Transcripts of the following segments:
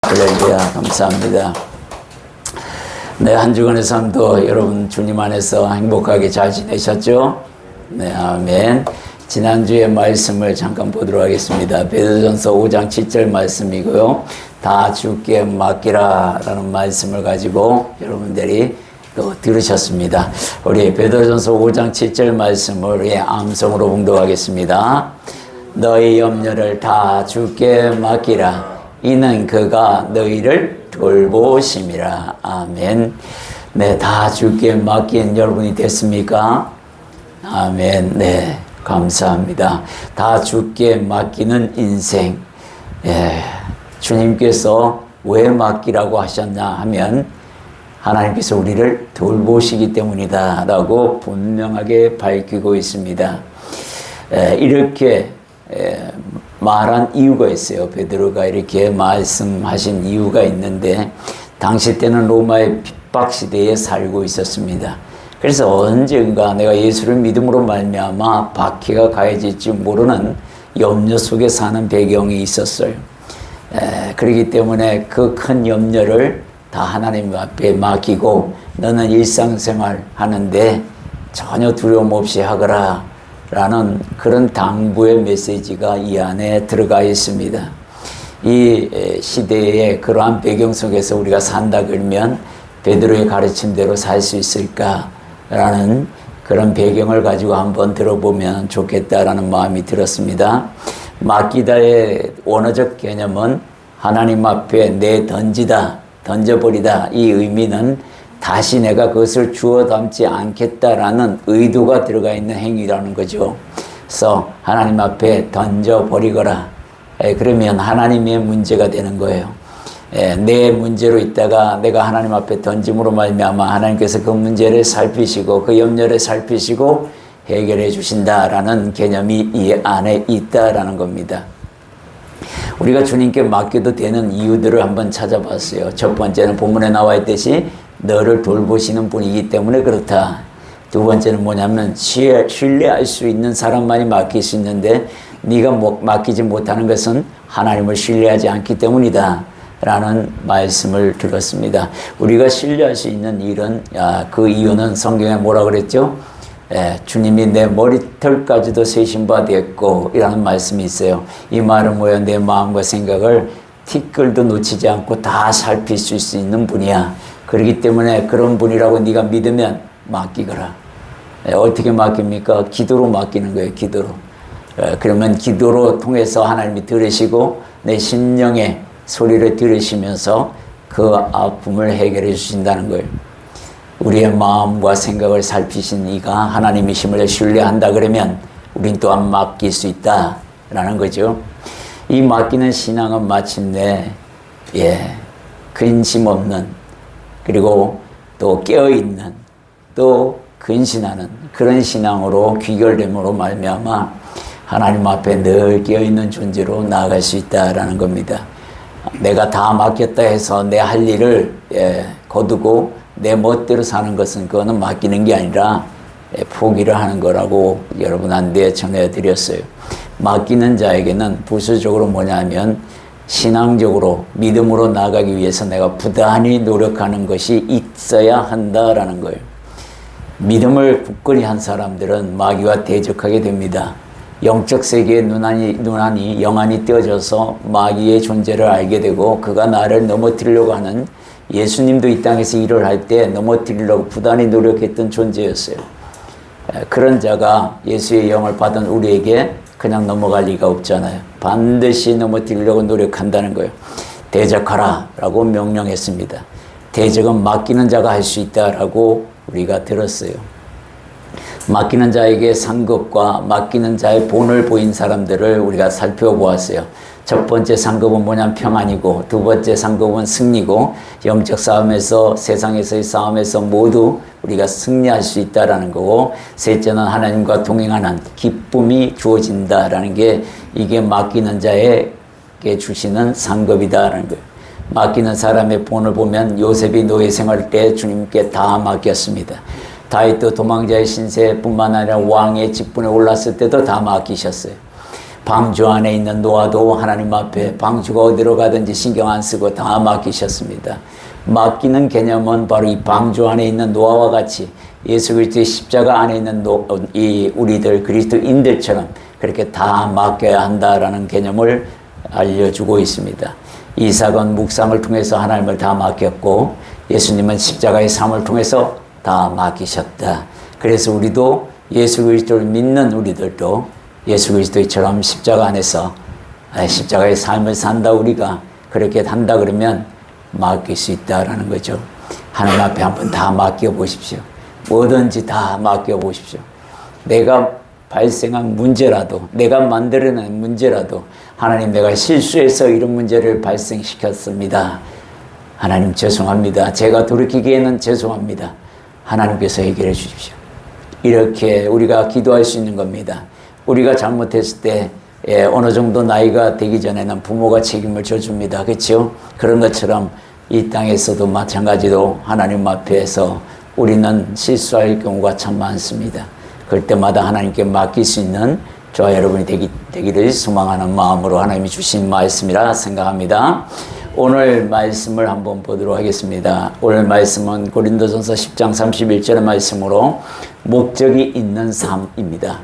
할렐루야, 감사합니다. 네, 한 주간의 삶도 여러분 주님 안에서 행복하게 잘 지내셨죠? 네, 아멘. 지난주의 말씀을 잠깐 보도록 하겠습니다. 베드로전서 5장 7절 말씀이고요. 다 주께 맡기라 라는 말씀을 가지고 여러분들이 또 들으셨습니다. 우리 베드로전서 5장 7절 말씀을 암송으로 봉독하겠습니다. 너희 염려를 다 주께 맡기라. 이는 그가 너희를 돌보심이라. 아멘. 네, 다 주께 맡긴 여러분이 됐습니까? 아멘. 네, 감사합니다. 다 주께 맡기는 인생. 예, 주님께서 왜 맡기라고 하셨냐 하면 하나님께서 우리를 돌보시기 때문이다 라고 분명하게 밝히고 있습니다. 이렇게 말한 이유가 있어요. 베드로가 이렇게 말씀하신 이유가 있는데, 당시 때는 로마의 핍박 시대에 살고 있었습니다. 그래서 언젠가 내가 예수를 믿음으로 말미암아 박해가 가해질지 모르는 염려 속에 사는 배경이 있었어요. 그렇기 때문에 그 큰 염려를 다 하나님 앞에 맡기고 너는 일상생활 하는데 전혀 두려움 없이 하거라 라는 그런 당부의 메시지가 이 안에 들어가 있습니다. 이 시대의 그러한 배경 속에서 우리가 산다 그러면 베드로의 가르침대로 살 수 있을까라는 그런 배경을 가지고 한번 들어보면 좋겠다라는 마음이 들었습니다. 맡기다의 원어적 개념은 하나님 앞에 내던지다, 던져버리다, 이 의미는 다시 내가 그것을 주워 담지 않겠다라는 의도가 들어가 있는 행위라는 거죠. 그래서 하나님 앞에 던져버리거라. 그러면 하나님의 문제가 되는 거예요. 내 문제로 있다가 내가 하나님 앞에 던짐으로 말미암아 하나님께서 그 문제를 살피시고 그 염려를 살피시고 해결해 주신다라는 개념이 이 안에 있다라는 겁니다. 우리가 주님께 맡겨도 되는 이유들을 한번 찾아봤어요. 첫 번째는 본문에 나와 있듯이 너를 돌보시는 분이기 때문에 그렇다. 두 번째는 뭐냐면 신뢰할 수 있는 사람만이 맡길 수 있는데 네가 맡기지 못하는 것은 하나님을 신뢰하지 않기 때문이다 라는 말씀을 들었습니다. 우리가 신뢰할 수 있는 일은 그 이유는 성경에 뭐라 그랬죠? 주님이 내 머리털까지도 세신 바 되었고 이라는 말씀이 있어요. 이 말은 뭐야? 내 마음과 생각을 티끌도 놓치지 않고 다 살필 수 있는 분이야. 그렇기 때문에 그런 분이라고 네가 믿으면 맡기거라. 어떻게 맡깁니까? 기도로 맡기는 거예요. 기도로. 그러면 기도로 통해서 하나님이 들으시고 내 심령의 소리를 들으시면서 그 아픔을 해결해 주신다는 거예요. 우리의 마음과 생각을 살피신 이가 하나님이심을 신뢰한다 그러면 우린 또한 맡길 수 있다라는 거죠. 이 맡기는 신앙은 마침내 근심 없는, 그리고 또 깨어있는, 또 근신하는 그런 신앙으로 귀결됨으로 말미암아 하나님 앞에 늘 깨어있는 존재로 나아갈 수 있다라는 겁니다. 내가 다 맡겼다 해서 내 할 일을 거두고 내 멋대로 사는 것은 그거는 맡기는 게 아니라 포기를 하는 거라고 여러분한테 전해드렸어요. 맡기는 자에게는 부수적으로 뭐냐면 신앙적으로 믿음으로 나아가기 위해서 내가 부단히 노력하는 것이 있어야 한다라는 거예요. 믿음을 굳건히 한 사람들은 마귀와 대적하게 됩니다. 영적 세계의 눈안이 영안이 떼어져서 마귀의 존재를 알게 되고 그가 나를 넘어뜨리려고 하는, 예수님도 이 땅에서 일을 할 때 넘어뜨리려고 부단히 노력했던 존재였어요. 그런 자가 예수의 영을 받은 우리에게 그냥 넘어갈 리가 없잖아요. 반드시 넘어뜨리려고 노력한다는 거예요. 대적하라 라고 명령했습니다. 대적은 맡기는 자가 할 수 있다라고 우리가 들었어요. 맡기는 자에게 상급과 맡기는 자의 본을 보인 사람들을 우리가 살펴보았어요. 첫 번째 상급은 뭐냐면 평안이고, 두 번째 상급은 승리고, 영적 싸움에서, 세상에서의 싸움에서 모두 우리가 승리할 수 있다라는 거고, 셋째는 하나님과 동행하는 기쁨이 주어진다라는 게, 이게 맡기는 자에게 주시는 상급이다라는 거예요. 맡기는 사람의 본을 보면 요셉이 노예 생활 때 주님께 다 맡겼습니다. 다윗도 도망자의 신세뿐만 아니라 왕의 직분에 올랐을 때도 다 맡기셨어요. 방주 안에 있는 노아도 하나님 앞에 방주가 어디로 가든지 신경 안 쓰고 다 맡기셨습니다. 맡기는 개념은 바로 이 방주 안에 있는 노아와 같이 예수 그리스도의 십자가 안에 있는 이 우리들 그리스도인들처럼 그렇게 다 맡겨야 한다라는 개념을 알려주고 있습니다. 이삭은 묵상을 통해서 하나님을 다 맡겼고 예수님은 십자가의 삶을 통해서 다 맡기셨다. 그래서 우리도 예수 그리스도를 믿는 우리들도 예수 그리스도처럼 십자가 안에서 십자가의 삶을 산다 우리가 그렇게 한다 그러면 맡길 수 있다라는 거죠. 하나님 앞에 한번 다 맡겨 보십시오. 뭐든지 다 맡겨 보십시오. 내가 발생한 문제라도 내가 만들어낸 문제라도 하나님 내가 실수해서 이런 문제를 발생시켰습니다. 하나님 죄송합니다. 제가 돌이키기에는 죄송합니다. 하나님께서 해결해 주십시오. 이렇게 우리가 기도할 수 있는 겁니다. 우리가 잘못했을 때 어느 정도 나이가 되기 전에는 부모가 책임을 져줍니다. 그렇죠? 그런 것처럼 이 땅에서도 마찬가지로 하나님 앞에서 우리는 실수할 경우가 참 많습니다. 그럴 때마다 하나님께 맡길 수 있는 저와 여러분이 되기를 소망하는 마음으로 하나님이 주신 말씀이라 생각합니다. 오늘 말씀을 한번 보도록 하겠습니다. 오늘 말씀은 고린도전서 10장 31절의 말씀으로 목적이 있는 삶입니다.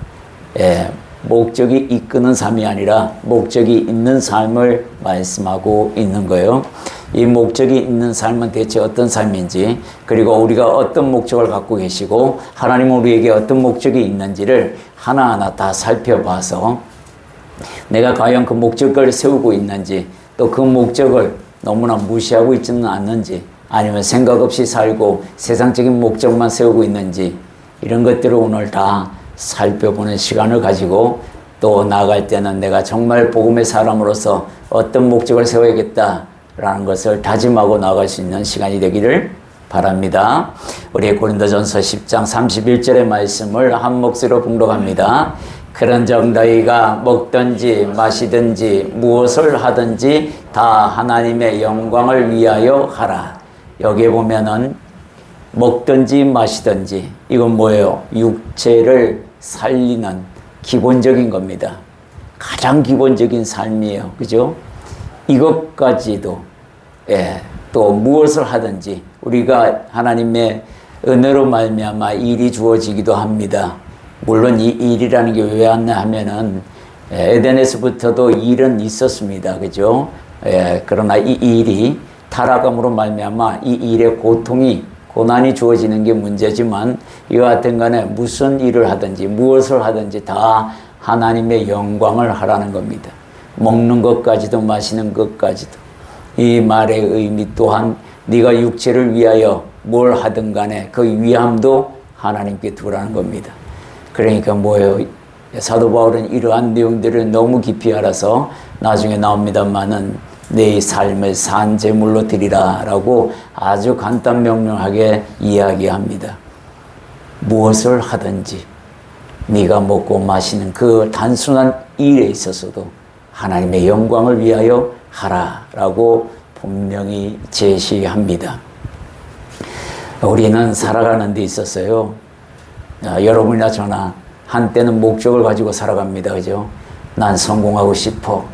목적이 이끄는 삶이 아니라 목적이 있는 삶을 말씀하고 있는 거예요. 이 목적이 있는 삶은 대체 어떤 삶인지, 그리고 우리가 어떤 목적을 갖고 계시고 하나님은 우리에게 어떤 목적이 있는지를 하나하나 다 살펴봐서 내가 과연 그 목적을 세우고 있는지, 또 그 목적을 너무나 무시하고 있지는 않는지, 아니면 생각 없이 살고 세상적인 목적만 세우고 있는지, 이런 것들을 오늘 다 살펴보는 시간을 가지고 또 나아갈 때는 내가 정말 복음의 사람으로서 어떤 목적을 세워야겠다라는 것을 다짐하고 나아갈 수 있는 시간이 되기를 바랍니다. 우리 고린도전서 10장 31절의 말씀을 한 목소리로 봉독합니다. 그런즉 너희가 먹든지 마시든지 무엇을 하든지 다 하나님의 영광을 위하여 하라. 여기에 보면은 먹든지 마시든지, 이건 뭐예요? 육체를 살리는 기본적인 겁니다. 가장 기본적인 삶이에요. 그죠? 이것까지도, 또 무엇을 하든지 우리가 하나님의 은혜로 말미암아 일이 주어지기도 합니다. 물론 이 일이라는 게 왜 왔나 하면은 에덴에서부터도 일은 있었습니다. 그죠? 그러나 이 일이 타락함으로 말미암아 이 일의 고난이 주어지는 게 문제지만, 이와 같은 간에 무슨 일을 하든지 무엇을 하든지 다 하나님의 영광을 하라는 겁니다. 먹는 것까지도 마시는 것까지도. 이 말의 의미 또한 네가 육체를 위하여 뭘 하든 간에 그 위함도 하나님께 두라는 겁니다. 그러니까 뭐예요? 사도 바울은 이러한 내용들을 너무 깊이 알아서 나중에 나옵니다만은 내 삶을 산 제물로 드리라 라고 아주 간단 명료하게 이야기합니다. 무엇을 하든지 네가 먹고 마시는 그 단순한 일에 있어서도 하나님의 영광을 위하여 하라 라고 분명히 제시합니다. 우리는 살아가는 데 있었어요. 여러분이나 저나 한때는 목적을 가지고 살아갑니다. 그죠? 난 성공하고 싶어.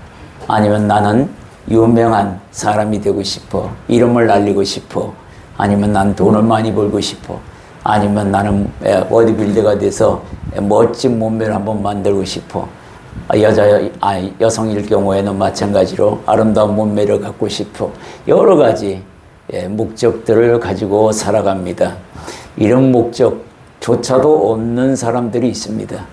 아니면 나는 유명한 사람이 되고 싶어. 이름을 날리고 싶어. 아니면 난 돈을 많이 벌고 싶어. 아니면 나는 보디빌더가 돼서 멋진 몸매를 한번 만들고 싶어. 여성일 경우에는 마찬가지로 아름다운 몸매를 갖고 싶어. 여러 가지 목적들을 가지고 살아갑니다. 이런 목적조차도 없는 사람들이 있습니다.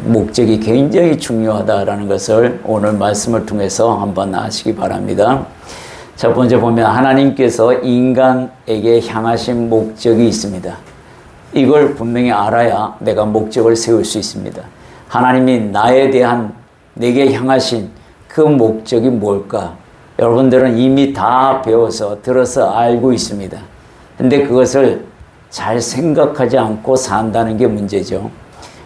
목적이 굉장히 중요하다라는 것을 오늘 말씀을 통해서 한번 아시기 바랍니다. 첫 번째 보면 하나님께서 인간에게 향하신 목적이 있습니다. 이걸 분명히 알아야 내가 목적을 세울 수 있습니다. 하나님이 나에 대한 내게 향하신 그 목적이 뭘까? 여러분들은 이미 다 배워서 들어서 알고 있습니다. 근데 그것을 잘 생각하지 않고 산다는 게 문제죠.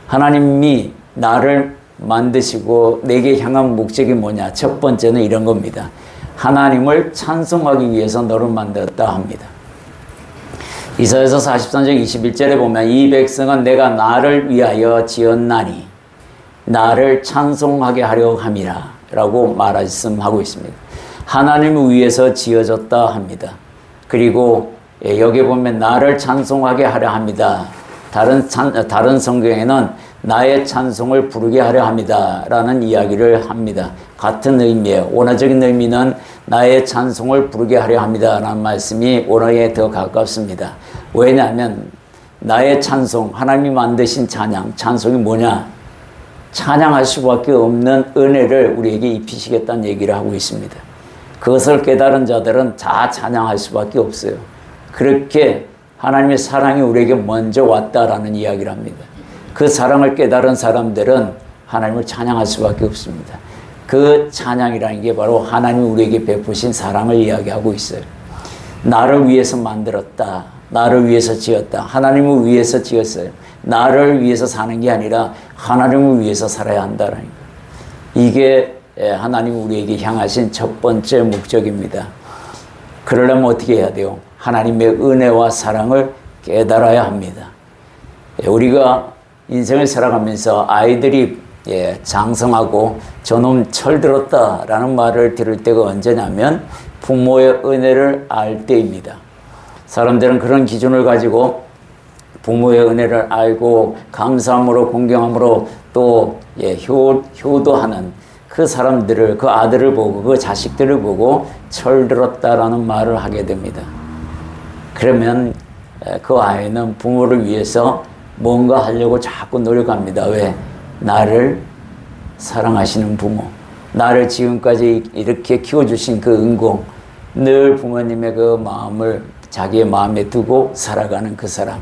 하나님이 나를 만드시고 내게 향한 목적이 뭐냐? 첫 번째는 이런 겁니다. 하나님을 찬송하기 위해서 너를 만들었다 합니다. 이사야서 43장 21절에 보면 이 백성은 내가 나를 위하여 지었나니 나를 찬송하게 하려 함이라 라고 말씀하고 있습니다. 하나님을 위해서 지어졌다 합니다. 그리고 여기 보면 나를 찬송하게 하려 합니다. 다른 성경에는 나의 찬송을 부르게 하려 합니다 라는 이야기를 합니다. 같은 의미예요. 원어적인 의미는 나의 찬송을 부르게 하려 합니다 라는 말씀이 원어에 더 가깝습니다. 왜냐하면 나의 찬송, 하나님이 만드신 찬송이 뭐냐? 찬양할 수밖에 없는 은혜를 우리에게 입히시겠다는 얘기를 하고 있습니다. 그것을 깨달은 자들은 다 찬양할 수밖에 없어요. 그렇게 하나님의 사랑이 우리에게 먼저 왔다라는 이야기를 합니다. 그 사랑을 깨달은 사람들은 하나님을 찬양할 수밖에 없습니다. 그 찬양이라는 게 바로 하나님이 우리에게 베푸신 사랑을 이야기하고 있어요. 나를 위해서 만들었다. 나를 위해서 지었다. 하나님을 위해서 지었어요. 나를 위해서 사는 게 아니라 하나님을 위해서 살아야 한다는 거예요. 이게 하나님이 우리에게 향하신 첫 번째 목적입니다. 그러려면 어떻게 해야 돼요? 하나님의 은혜와 사랑을 깨달아야 합니다. 우리가 인생을 살아가면서 아이들이 장성하고 저놈 철들었다라는 말을 들을 때가 언제냐면 부모의 은혜를 알 때입니다. 사람들은 그런 기준을 가지고 부모의 은혜를 알고 감사함으로 공경함으로 또 효도하는 그 사람들을, 그 아들을 보고 그 자식들을 보고 철들었다라는 말을 하게 됩니다. 그러면 그 아이는 부모를 위해서 뭔가 하려고 자꾸 노력합니다. 왜? 나를 사랑하시는 부모, 나를 지금까지 이렇게 키워주신 그 은공, 늘 부모님의 그 마음을 자기의 마음에 두고 살아가는 그 사람.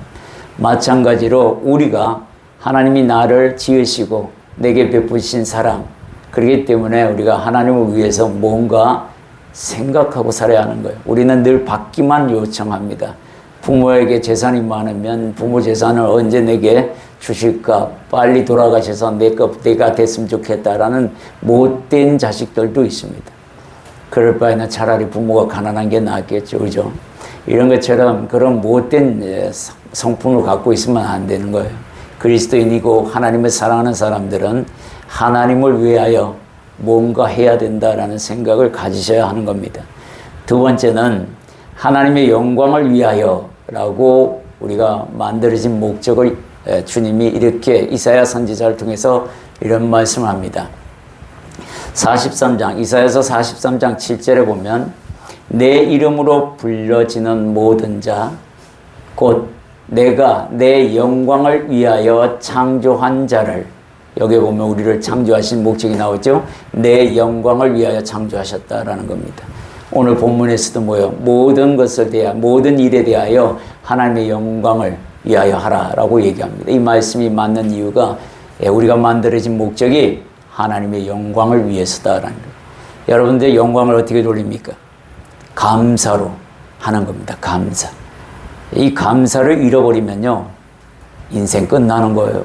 마찬가지로 우리가 하나님이 나를 지으시고 내게 베푸신 사랑, 그렇기 때문에 우리가 하나님을 위해서 뭔가 생각하고 살아야 하는 거예요. 우리는 늘 받기만 요청합니다. 부모에게 재산이 많으면 부모 재산을 언제 내게 주실까? 빨리 돌아가셔서 내가 됐으면 좋겠다라는 못된 자식들도 있습니다. 그럴 바에는 차라리 부모가 가난한 게 낫겠죠. 그죠? 이런 것처럼 그런 못된 성품을 갖고 있으면 안 되는 거예요. 그리스도인이고 하나님을 사랑하는 사람들은 하나님을 위하여 뭔가 해야 된다라는 생각을 가지셔야 하는 겁니다. 두 번째는 하나님의 영광을 위하여라고 우리가 만들어진 목적을 주님이 이렇게 이사야 선지자를 통해서 이런 말씀을 합니다. 43장, 이사야서 43장 7절에 보면 내 이름으로 불려지는 모든 자, 곧 내가 내 영광을 위하여 창조한 자를, 여기 보면 우리를 창조하신 목적이 나오죠. 내 영광을 위하여 창조하셨다라는 겁니다. 오늘 본문에서도 뭐예요? 모든 것을 대하여, 모든 일에 대하여 하나님의 영광을 위하여 하라라고 얘기합니다. 이 말씀이 맞는 이유가 우리가 만들어진 목적이 하나님의 영광을 위해서다라는 거예요. 여러분들 영광을 어떻게 돌립니까? 감사로 하는 겁니다. 감사. 이 감사를 잃어버리면요, 인생 끝나는 거예요.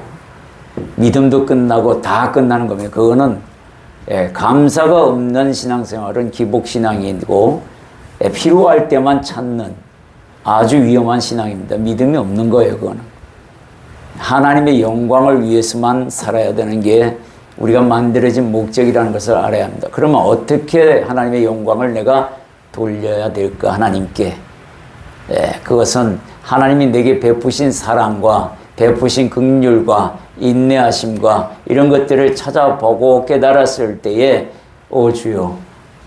믿음도 끝나고 다 끝나는 겁니다. 그거는 감사가 없는 신앙생활은 기복신앙이고 필요할 때만 찾는 아주 위험한 신앙입니다. 믿음이 없는 거예요. 그거는 하나님의 영광을 위해서만 살아야 되는 게 우리가 만들어진 목적이라는 것을 알아야 합니다. 그러면 어떻게 하나님의 영광을 내가 돌려야 될까? 하나님께. 그것은 하나님이 내게 베푸신 사랑과 베푸신 긍휼과 인내하심과 이런 것들을 찾아보고 깨달았을 때에 주여,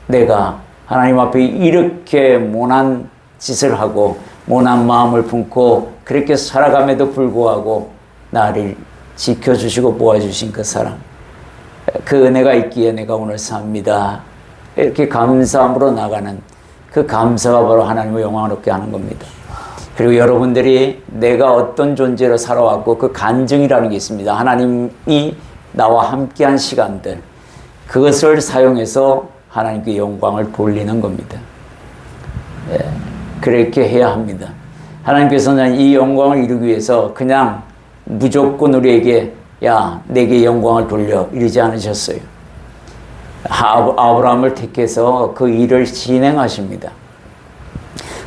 내가 하나님 앞에 이렇게 모난 짓을 하고 모난 마음을 품고 그렇게 살아감에도 불구하고 나를 지켜주시고 모아주신 그 사랑, 그 은혜가 있기에 내가 오늘 삽니다. 이렇게 감사함으로 나가는 그 감사가 바로 하나님을 영광스럽게 하는 겁니다. 그리고 여러분들이 내가 어떤 존재로 살아왔고 그 간증이라는 게 있습니다. 하나님이 나와 함께한 시간들, 그것을 사용해서 하나님께 영광을 돌리는 겁니다. 그렇게 해야 합니다. 하나님께서는 이 영광을 이루기 위해서 그냥 무조건 우리에게 야, 내게 영광을 돌려 이러지 않으셨어요. 아브라함을 택해서 그 일을 진행하십니다.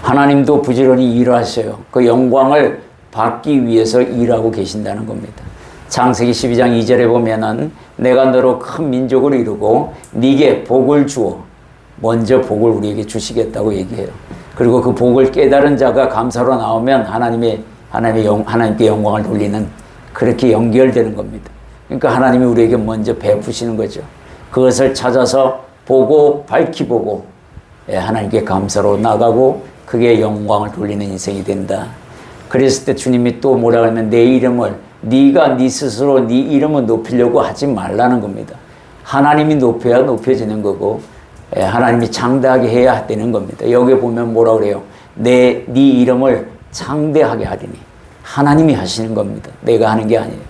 하나님도 부지런히 일하셔요. 그 영광을 받기 위해서 일하고 계신다는 겁니다. 창세기 12장 2절에 보면은 내가 너로 큰 민족을 이루고 네게 복을 주어 먼저 복을 우리에게 주시겠다고 얘기해요. 그리고 그 복을 깨달은 자가 감사로 나오면 하나님께 영광을 돌리는 그렇게 연결되는 겁니다. 그러니까 하나님이 우리에게 먼저 베푸시는 거죠. 그것을 찾아서 보고 밝히 보고 하나님께 감사로 나가고 그게 영광을 돌리는 인생이 된다. 그랬을 때 주님이 또 뭐라 하면 내 이름을 네가 네 스스로 네 이름을 높이려고 하지 말라는 겁니다. 하나님이 높여야 높여지는 거고 하나님이 창대하게 해야 되는 겁니다. 여기 보면 뭐라 그래요? 네 이름을 창대하게 하리니 하나님이 하시는 겁니다. 내가 하는 게 아니에요.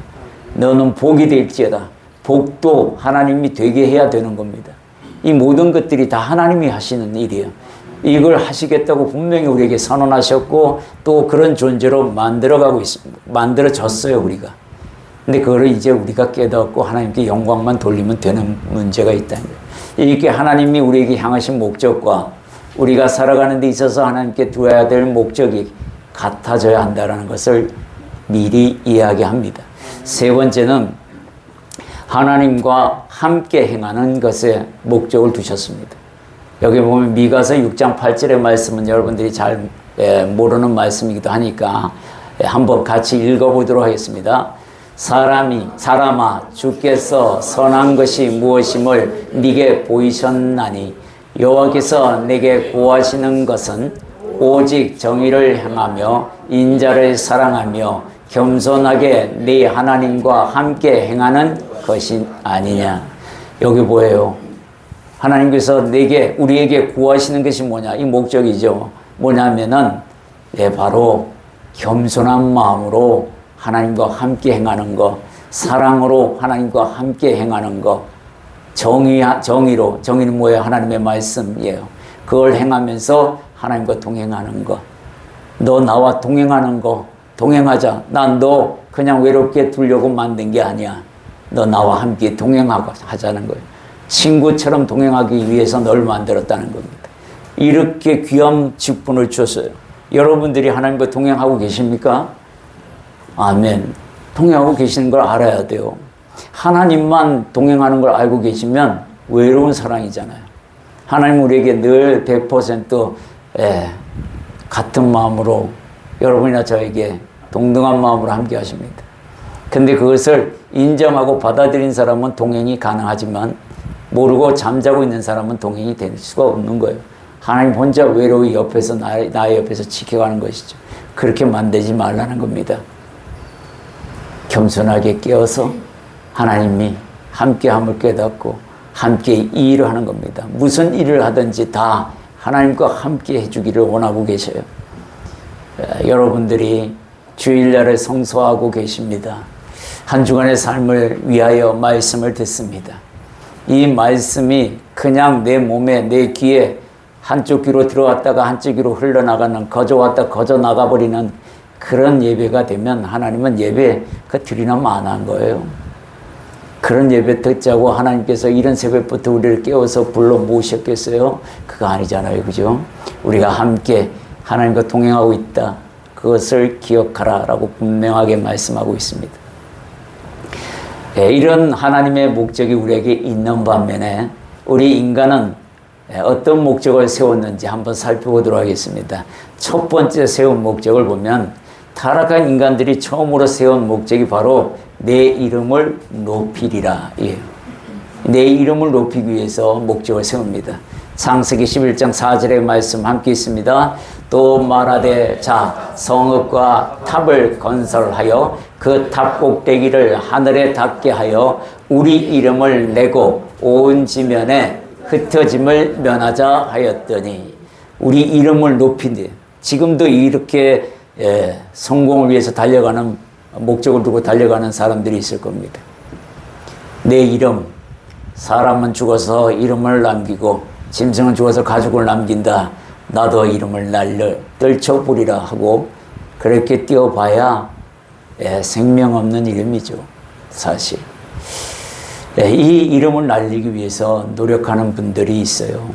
너는 복이 될지어다. 복도 하나님이 되게 해야 되는 겁니다. 이 모든 것들이 다 하나님이 하시는 일이에요. 이걸 하시겠다고 분명히 우리에게 선언하셨고 또 그런 존재로 만들어가고 있습니다. 만들어졌어요, 우리가. 근데 그거를 이제 우리가 깨닫고 하나님께 영광만 돌리면 되는 문제가 있다는 거예요. 이렇게 하나님이 우리에게 향하신 목적과 우리가 살아가는 데 있어서 하나님께 두어야 될 목적이 같아져야 한다는 것을 미리 이야기합니다. 세 번째는 하나님과 함께 행하는 것에 목적을 두셨습니다. 여기 보면 미가서 6장 8절의 말씀은 여러분들이 잘 모르는 말씀이기도 하니까 한번 같이 읽어보도록 하겠습니다. 사람아 주께서 선한 것이 무엇임을 네게 보이셨나니 여호와께서 내게 구하시는 것은 오직 정의를 행하며 인자를 사랑하며 겸손하게 네 하나님과 함께 행하는 것이 아니냐. 여기 뭐예요? 하나님께서 우리에게 구하시는 것이 뭐냐? 이 목적이죠. 뭐냐면은 바로 겸손한 마음으로 하나님과 함께 행하는 것, 사랑으로 하나님과 함께 행하는 것, 정의는 뭐예요? 하나님의 말씀이에요. 그걸 행하면서 하나님과 동행하는 것. 너 나와 동행하는 거, 동행하자. 난 너 그냥 외롭게 두려고 만든 게 아니야. 너 나와 함께 동행하고 하자는 거예요. 친구처럼 동행하기 위해서 널 만들었다는 겁니다. 이렇게 귀한 직분을 줬어요. 여러분들이 하나님과 동행하고 계십니까? 아멘. 동행하고 계시는 걸 알아야 돼요. 하나님만 동행하는 걸 알고 계시면 외로운 사랑이잖아요. 하나님 우리에게 늘 100% 같은 마음으로 여러분이나 저에게 동등한 마음으로 함께 하십니다. 근데 그것을 인정하고 받아들인 사람은 동행이 가능하지만 모르고 잠자고 있는 사람은 동행이 될 수가 없는 거예요. 하나님 혼자 외로이 옆에서 나의 옆에서 지켜가는 것이죠. 그렇게 만들지 말라는 겁니다. 겸손하게 깨어서 하나님이 함께함을 깨닫고 함께 이 일을 하는 겁니다. 무슨 일을 하든지 다 하나님과 함께 해주기를 원하고 계셔요. 여러분들이 주일날을 성수하고 계십니다. 한 주간의 삶을 위하여 말씀을 듣습니다. 이 말씀이 그냥 내 몸에 내 귀에 한쪽 귀로 들어왔다가 한쪽 귀로 흘러나가는 거저 왔다 거저 나가버리는 그런 예배가 되면 하나님은 예배 드리나 마나한 거예요. 그런 예배 듣자고 하나님께서 이런 새벽부터 우리를 깨워서 불러 모으셨겠어요? 그거 아니잖아요. 그죠? 우리가 함께 하나님과 동행하고 있다. 그것을 기억하라 라고 분명하게 말씀하고 있습니다. 이런 하나님의 목적이 우리에게 있는 반면에 우리 인간은 어떤 목적을 세웠는지 한번 살펴보도록 하겠습니다. 첫 번째 세운 목적을 보면 타락한 인간들이 처음으로 세운 목적이 바로 내 이름을 높이리라. 내 이름을 높이기 위해서 목적을 세웁니다. 창세기 11장 4절의 말씀 함께 있습니다. 또 말하되 자 성읍과 탑을 건설하여 그 탑 꼭대기를 하늘에 닿게 하여 우리 이름을 내고 온 지면에 흩어짐을 면하자 하였더니 우리 이름을 높이니 지금도 이렇게 성공을 위해서 달려가는 목적을 두고 달려가는 사람들이 있을 겁니다. 내 이름, 사람은 죽어서 이름을 남기고 짐승은 죽어서 가죽을 남긴다. 나도 이름을 날려 떨쳐버리라 하고 그렇게 띄워봐야 생명 없는 이름이죠. 사실 이 이름을 날리기 위해서 노력하는 분들이 있어요.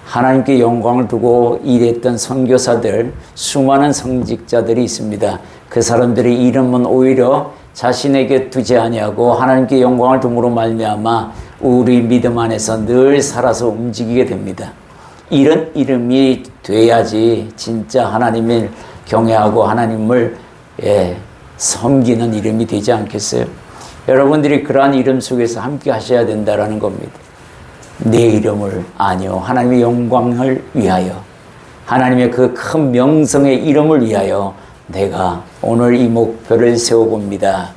하나님께 영광을 두고 일했던 선교사들, 수많은 성직자들이 있습니다. 그 사람들의 이름은 오히려 자신에게 두지 아니하고 하나님께 영광을 둠으로 말미암아 우리 믿음 안에서 늘 살아서 움직이게 됩니다. 이런 이름이 돼야지 진짜 하나님을 경외하고 하나님을 섬기는 이름이 되지 않겠어요? 여러분들이 그러한 이름 속에서 함께 하셔야 된다는 겁니다. 내 이름을 아니요, 하나님의 영광을 위하여, 하나님의 그 큰 명성의 이름을 위하여 내가 오늘 이 목표를 세워봅니다.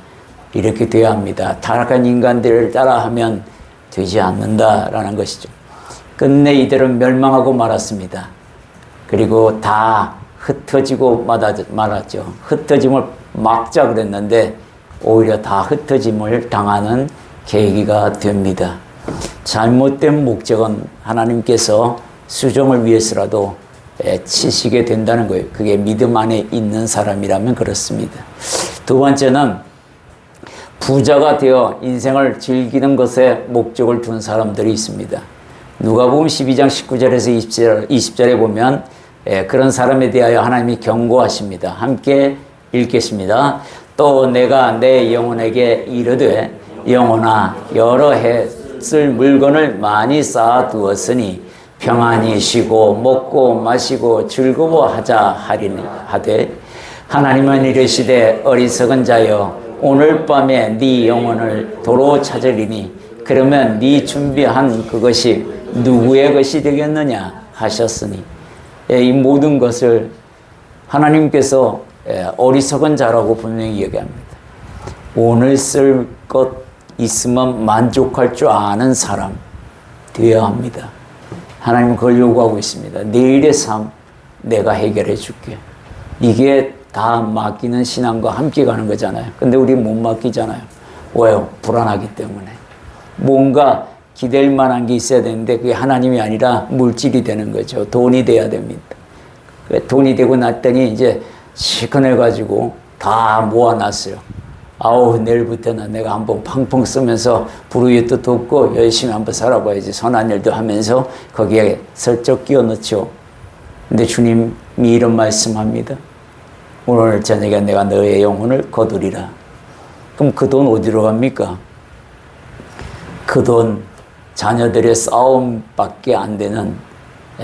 이렇게 돼야 합니다. 타락한 인간들을 따라하면 되지 않는다라는 것이죠. 끝내 이들은 멸망하고 말았습니다. 그리고 다 흩어지고 말았죠. 흩어짐을 막자 그랬는데 오히려 다 흩어짐을 당하는 계기가 됩니다. 잘못된 목적은 하나님께서 수종을 위해서라도 치시게 된다는 거예요. 그게 믿음 안에 있는 사람이라면 그렇습니다. 두 번째는 부자가 되어 인생을 즐기는 것에 목적을 둔 사람들이 있습니다. 누가복음 12장 19절에서 20절에 보면 그런 사람에 대하여 하나님이 경고하십니다. 함께 읽겠습니다. 또 내가 내 영혼에게 이르되 영혼아 여러 해 쓸 물건을 많이 쌓아두었으니 평안히 쉬고 먹고 마시고 즐거워하자 하되 하나님은 이르시되 어리석은 자여 오늘 밤에 네 영혼을 도로 찾으리니 그러면 네 준비한 그것이 누구의 것이 되겠느냐 하셨으니 이 모든 것을 하나님께서 어리석은 자라고 분명히 얘기합니다. 오늘 쓸 것 있으면 만족할 줄 아는 사람 되어야 합니다. 하나님은 그걸 요구하고 있습니다. 내일의 삶 내가 해결해 줄게. 이게 다 맡기는 신앙과 함께 가는 거잖아요. 근데 우리 못 맡기잖아요. 왜요? 불안하기 때문에. 뭔가 기댈 만한 게 있어야 되는데 그게 하나님이 아니라 물질이 되는 거죠. 돈이 돼야 됩니다. 돈이 되고 났더니 이제 시큰해가지고 다 모아놨어요. 아우 내일부터는 내가 한번 펑펑 쓰면서 불우이웃도 돕고 열심히 한번 살아봐야지. 선한 일도 하면서 거기에 슬쩍 끼워 넣죠. 근데 주님이 이런 말씀합니다. 오늘 저녁에 내가 너의 영혼을 거두리라. 그럼 그 돈 어디로 갑니까? 그 돈 자녀들의 싸움밖에 안 되는,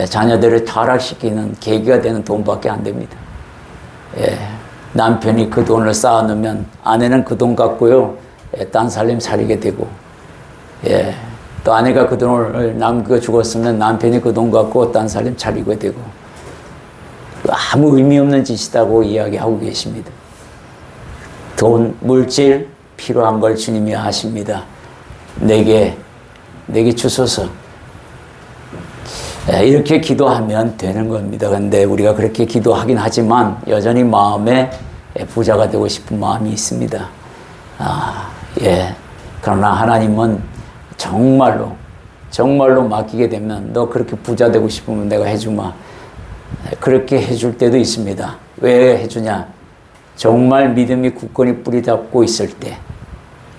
자녀들을 타락시키는 계기가 되는 돈밖에 안 됩니다. 남편이 그 돈을 쌓아놓으면 아내는 그 돈 갖고요, 딴 살림 차리게 되고, 또 아내가 그 돈을 남겨 죽었으면 남편이 그 돈 갖고 딴 살림 차리게 되고, 아무 의미 없는 짓이라고 이야기하고 계십니다. 돈, 물질, 필요한 걸 주님이 하십니다. 내게 주소서. 이렇게 기도하면 되는 겁니다. 근데 우리가 그렇게 기도하긴 하지만 여전히 마음에 부자가 되고 싶은 마음이 있습니다. 그러나 하나님은 정말로 맡기게 되면 너 그렇게 부자 되고 싶으면 내가 해주마. 그렇게 해줄 때도 있습니다. 왜 해주냐? 정말 믿음이 굳건히 뿌리 잡고 있을 때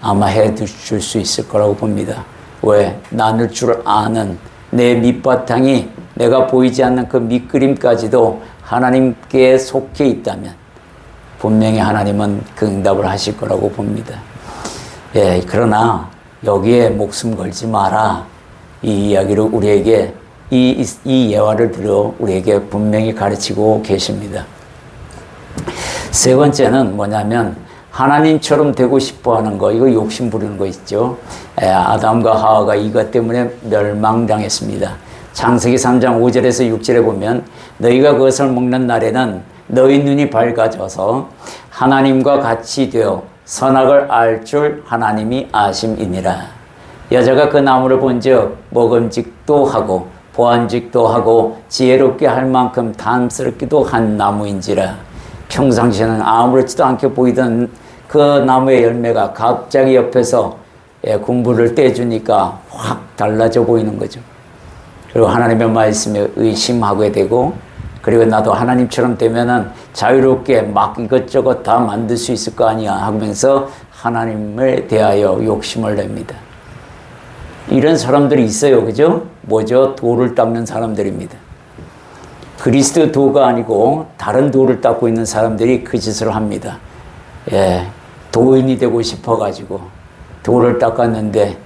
아마 해줄 수 있을 거라고 봅니다. 왜? 나눌 줄 아는 내 밑바탕이 내가 보이지 않는 그 밑그림까지도 하나님께 속해 있다면 분명히 하나님은 그 응답을 하실 거라고 봅니다. 그러나 여기에 목숨 걸지 마라. 이 이야기를 우리에게 이 예화를 들어 우리에게 분명히 가르치고 계십니다. 세 번째는 뭐냐면 하나님처럼 되고 싶어 하는 거, 이거 욕심 부리는 거 있죠. 아담과 하와가 이것 때문에 멸망당했습니다. 창세기 3장 5절에서 6절에 보면 너희가 그것을 먹는 날에는 너희 눈이 밝아져서 하나님과 같이 되어 선악을 알 줄 하나님이 아심이니라. 여자가 그 나무를 본즉 먹음직도 하고 보안직도 하고 지혜롭게 할 만큼 탐스럽기도 한 나무인지라. 평상시에는 아무렇지도 않게 보이던 그 나무의 열매가 갑자기 옆에서 군부를 떼주니까 확 달라져 보이는 거죠. 그리고 하나님의 말씀에 의심하게 되고, 그리고 나도 하나님처럼 되면은 자유롭게 막 이것저것 다 만들 수 있을 거 아니야 하면서 하나님에 대하여 욕심을 냅니다. 이런 사람들이 있어요. 그죠? 뭐죠? 돌을 닦는 사람들입니다. 그리스도 도가 아니고 다른 도를 닦고 있는 사람들이 그 짓을 합니다. 도인이 되고 싶어가지고 돌을 닦았는데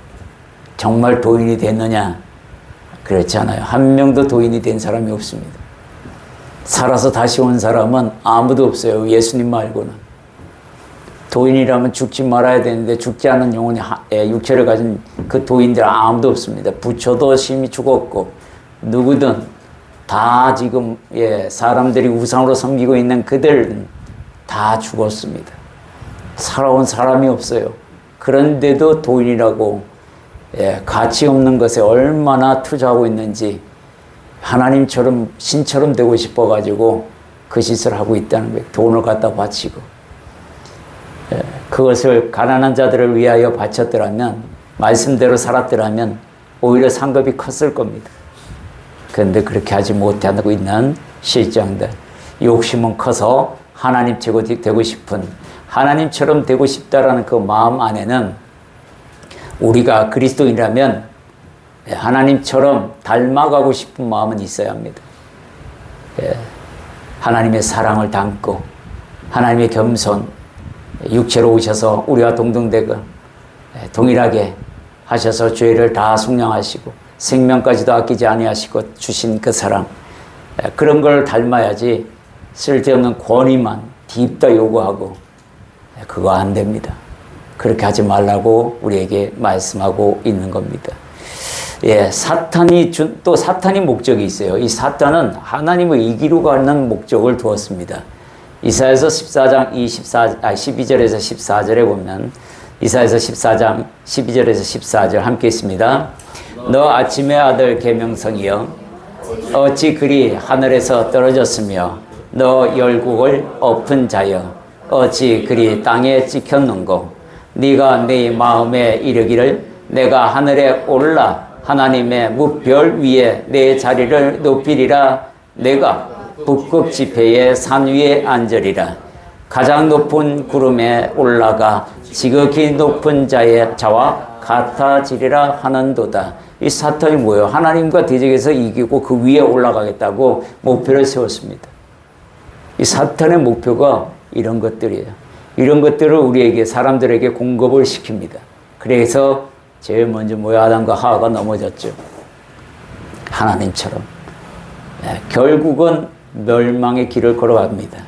정말 도인이 됐느냐? 그렇지 않아요. 한 명도 도인이 된 사람이 없습니다. 살아서 다시 온 사람은 아무도 없어요. 예수님 말고는. 도인이라면 죽지 말아야 되는데 죽지 않은 영혼이 육체를 가진 그 도인들 아무도 없습니다. 부처도 심히 죽었고 누구든 다 지금 사람들이 우상으로 섬기고 있는 그들은 다 죽었습니다. 살아온 사람이 없어요. 그런데도 도인이라고 가치 없는 것에 얼마나 투자하고 있는지 하나님처럼 신처럼 되고 싶어가지고 그 짓을 하고 있다는 거예요. 돈을 갖다 바치고 그것을 가난한 자들을 위하여 바쳤더라면 말씀대로 살았더라면 오히려 상급이 컸을 겁니다. 그런데 그렇게 하지 못하고 있는 실정들, 욕심은 커서 하나님 최고 되고 싶은 하나님처럼 되고 싶다라는 그 마음 안에는 우리가 그리스도인이라면 하나님처럼 닮아가고 싶은 마음은 있어야 합니다. 하나님의 사랑을 담고 하나님의 겸손, 육체로 오셔서 우리와 동등되고 동일하게 하셔서 죄를 다 속량하시고 생명까지도 아끼지 아니하시고 주신 그 사랑, 그런 걸 닮아야지 쓸데없는 권위만 딥다 요구하고 그거 안 됩니다. 그렇게 하지 말라고 우리에게 말씀하고 있는 겁니다. 사탄이 또 사탄이 목적이 있어요. 이 사탄은 하나님을 이기려 가는 목적을 두었습니다. 이사야서 14장 12절에서 14절에 보면 이사야서 14장 12절에서 14절 함께 있습니다. 너 아침의 아들 계명성이여 어찌 그리 하늘에서 떨어졌으며 너 열국을 엎은 자여 어찌 그리 땅에 찍혔는고 네가 네 마음에 이르기를 내가 하늘에 올라 하나님의 무별 위에 내 자리를 높이리라. 내가 북극 지폐의 산 위에 앉으리라. 가장 높은 구름에 올라가 지극히 높은 자와 같아지리라 하는도다. 이 사탄이 뭐예요? 하나님과 대적에서 이기고 그 위에 올라가겠다고 목표를 세웠습니다. 이 사탄의 목표가 이런 것들이에요. 이런 것들을 우리에게 사람들에게 공급을 시킵니다. 그래서 제일 먼저 아담과 하와가 넘어졌죠. 하나님처럼. 결국은 멸망의 길을 걸어갑니다.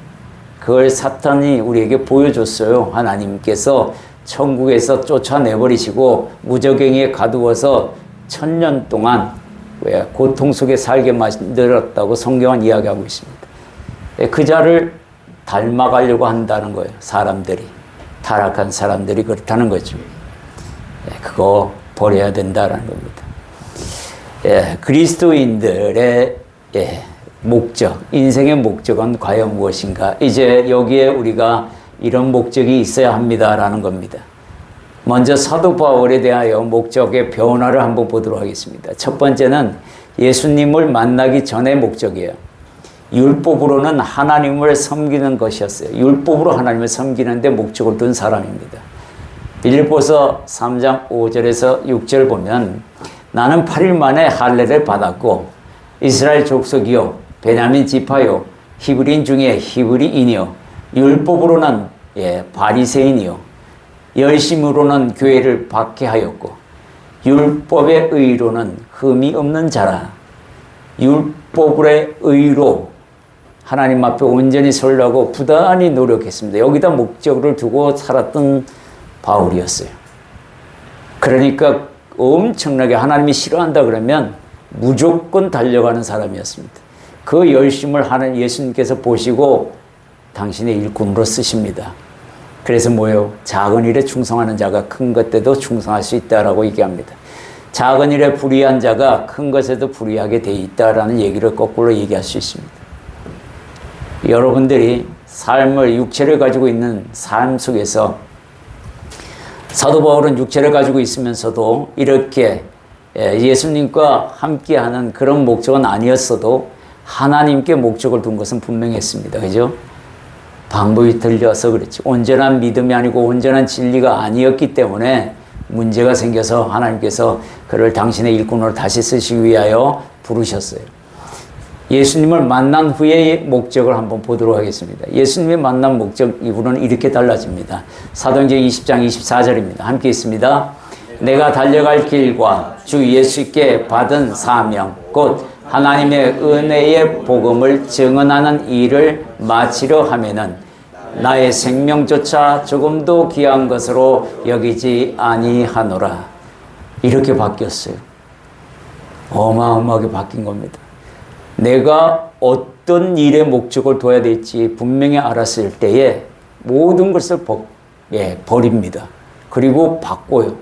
그걸 사탄이 우리에게 보여줬어요. 하나님께서 천국에서 쫓아내버리시고 무저갱이에 가두어서 1000년 동안 고통 속에 살게 만들었다고 성경은 이야기하고 있습니다. 그 자를 닮아가려고 한다는 거예요. 사람들이. 타락한 사람들이 그렇다는 거죠. 그거 버려야 된다는 겁니다. 그리스도인들의 목적, 인생의 목적은 과연 무엇인가? 이제 여기에 우리가 이런 목적이 있어야 합니다라는 겁니다. 먼저 사도 바울에 대하여 목적의 변화를 한번 보도록 하겠습니다. 첫 번째는 예수님을 만나기 전의 목적이에요. 율법으로는 하나님을 섬기는 것이었어요. 율법으로 하나님을 섬기는데 목적을 둔 사람입니다. 빌립보서 3장 5절에서 6절 보면 나는 8일 만에 할례를 받았고 이스라엘 족속이요 베냐민 지파요 히브리인 중에 히브리인이요 율법으로는 바리새인이요 열심으로는 교회를 박해하였고 율법의 의로는 흠이 없는 자라. 율법의 의로 하나님 앞에 온전히 서려고 부단히 노력했습니다. 여기다 목적을 두고 살았던 바울이었어요. 그러니까 엄청나게 하나님이 싫어한다 그러면 무조건 달려가는 사람이었습니다. 그 열심을 하는 예수님께서 보시고 당신의 일꾼으로 쓰십니다. 그래서 뭐예요? 작은 일에 충성하는 자가 큰 것에도 충성할 수 있다라고 얘기합니다. 작은 일에 불의한 자가 큰 것에도 불의하게 돼 있다라는 얘기를 거꾸로 얘기할 수 있습니다. 여러분들이 삶을 육체를 가지고 있는 삶 속에서 사도 바울은 육체를 가지고 있으면서도 이렇게 예수님과 함께하는 그런 목적은 아니었어도 하나님께 목적을 둔 것은 분명했습니다. 그죠? 방법이 들려서 그렇지. 온전한 믿음이 아니고 온전한 진리가 아니었기 때문에 문제가 생겨서 하나님께서 그를 당신의 일꾼으로 다시 쓰시기 위하여 부르셨어요. 예수님을 만난 후의 목적을 한번 보도록 하겠습니다. 예수님의 만난 목적 이후로는 이렇게 달라집니다. 사도행전 20장 24절입니다. 함께 있습니다. 내가 달려갈 길과 주 예수께 받은 사명 곧 하나님의 은혜의 복음을 증언하는 일을 마치려 하면은 나의 생명조차 조금도 귀한 것으로 여기지 아니하노라. 이렇게 바뀌었어요. 어마어마하게 바뀐 겁니다. 내가 어떤 일의 목적을 둬야 될지 분명히 알았을 때에 모든 것을 버립니다. 그리고 바꿔요.